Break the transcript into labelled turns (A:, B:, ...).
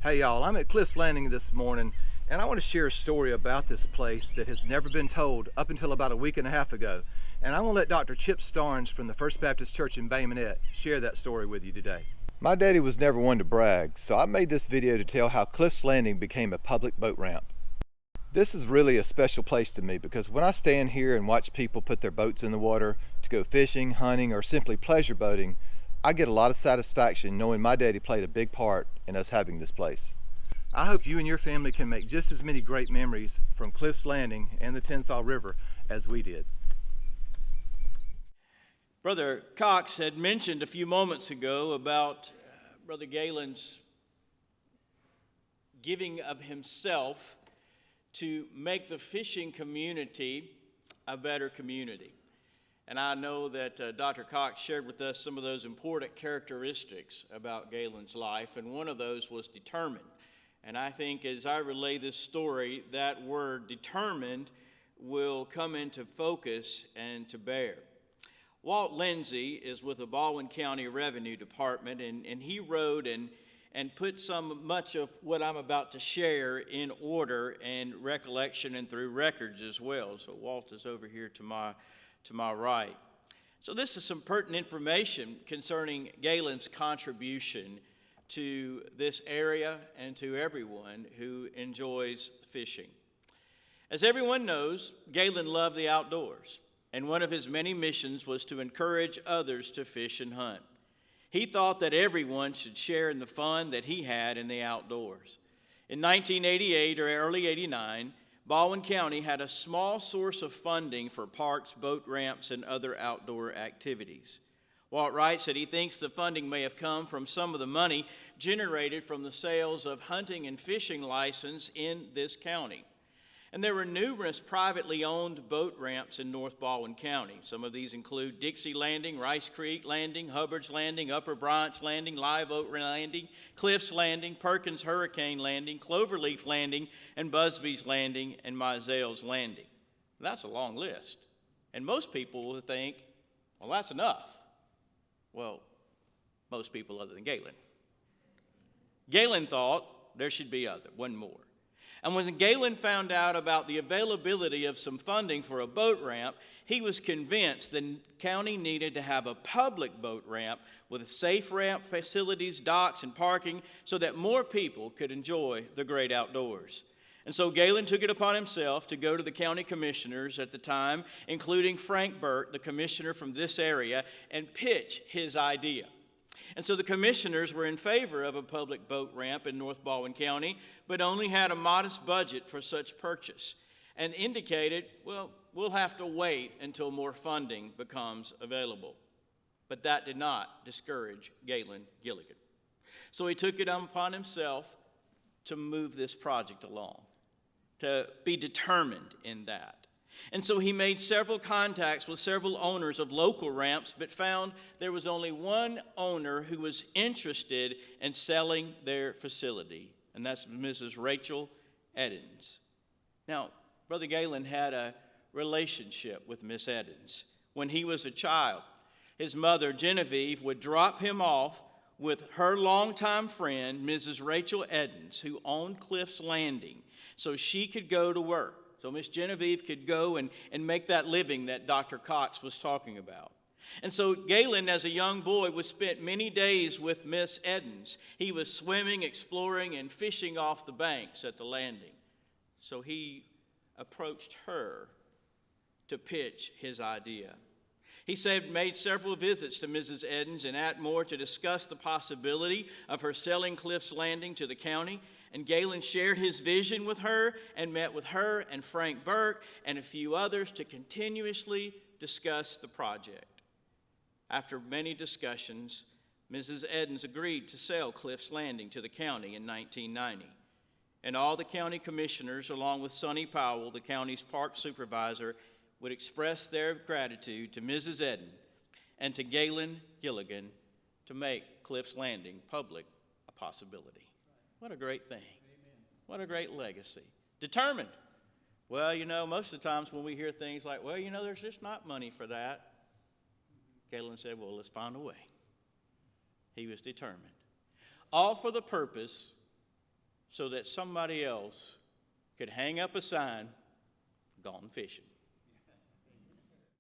A: Hey y'all, I'm at Cliff's Landing this morning and I want to share a story about this place that has never been told up until about a week and a half ago. And I'm going to let Dr. Chip Starnes from the First Baptist Church in Bay Minette share that story with you today. My daddy was never one to brag, so I made this video to tell how Cliff's Landing became a public boat ramp. This is really a special place to me because when I stand here and watch people put their boats in the water to go fishing, hunting, or simply pleasure boating, I get a lot of satisfaction knowing my daddy played a big part in us having this place. I hope you and your family can make just as many great memories from Cliff's Landing and the Tensas River as we did.
B: Brother Cox had mentioned a few moments ago about Brother Galen's giving of himself to make the fishing community a better community. And I know that Dr. Cox shared with us some of those important characteristics about Galen's life, and one of those was determined. And I think as I relay this story, that word determined will come into focus and to bear. Walt Lindsay is with the Baldwin County Revenue Department, and he wrote and put much of what I'm about to share in order and recollection and through records as well. So Walt is over here to my right. So this is some pertinent information concerning Galen's contribution to this area and to everyone who enjoys fishing. As everyone knows, Galen loved the outdoors, and one of his many missions was to encourage others to fish and hunt. He thought that everyone should share in the fun that he had in the outdoors. In 1988 or early 89, Baldwin County had a small source of funding for parks, boat ramps, and other outdoor activities. Walt writes that he thinks the funding may have come from some of the money generated from the sales of hunting and fishing license in this county. And there were numerous privately owned boat ramps in North Baldwin County. Some of these include Dixie Landing, Rice Creek Landing, Hubbard's Landing, Upper Bryant's Landing, Live Oak Landing, Cliff's Landing, Perkins Hurricane Landing, Cloverleaf Landing, and Busby's Landing, and Mizell's Landing. That's a long list. And most people will think, well, that's enough. Well, most people other than Galen. Galen thought there should be one more. And when Galen found out about the availability of some funding for a boat ramp, he was convinced the county needed to have a public boat ramp with safe ramp facilities, docks, and parking so that more people could enjoy the great outdoors. And so Galen took it upon himself to go to the county commissioners at the time, including Frank Burt, the commissioner from this area, and pitch his idea. And so the commissioners were in favor of a public boat ramp in North Baldwin County, but only had a modest budget for such purchase and indicated, well, we'll have to wait until more funding becomes available. But that did not discourage Galen Gilligan. So he took it upon himself to move this project along, to be determined in that. And so he made several contacts with several owners of local ramps, but found there was only one owner who was interested in selling their facility, and that's Mrs. Rachel Eddins. Now, Brother Galen had a relationship with Miss Eddins. When he was a child, his mother, Genevieve, would drop him off with her longtime friend, Mrs. Rachel Eddins, who owned Cliff's Landing, so she could go to work. So Miss Genevieve could go and make that living that Dr. Cox was talking about. And so Galen, as a young boy, was spent many days with Miss Eddins. He was swimming, exploring, and fishing off the banks at the landing. So he approached her to pitch his idea. He made several visits to Mrs. Eddins and Atmore to discuss the possibility of her selling Cliff's Landing to the county. And Galen shared his vision with her and met with her and Frank Burke and a few others to continuously discuss the project. After many discussions, Mrs. Eddins agreed to sell Cliff's Landing to the county in 1990. And all the county commissioners, along with Sonny Powell, the county's park supervisor, would express their gratitude to Mrs. Eddins and to Galen Gilligan to make Cliff's Landing public a possibility. What a great thing. Amen. What a great legacy. Determined. Well, you know, most of the times when we hear things like, well, you know, there's just not money for that. Galen said, well, let's find a way. He was determined. All for the purpose so that somebody else could hang up a sign, gone fishing.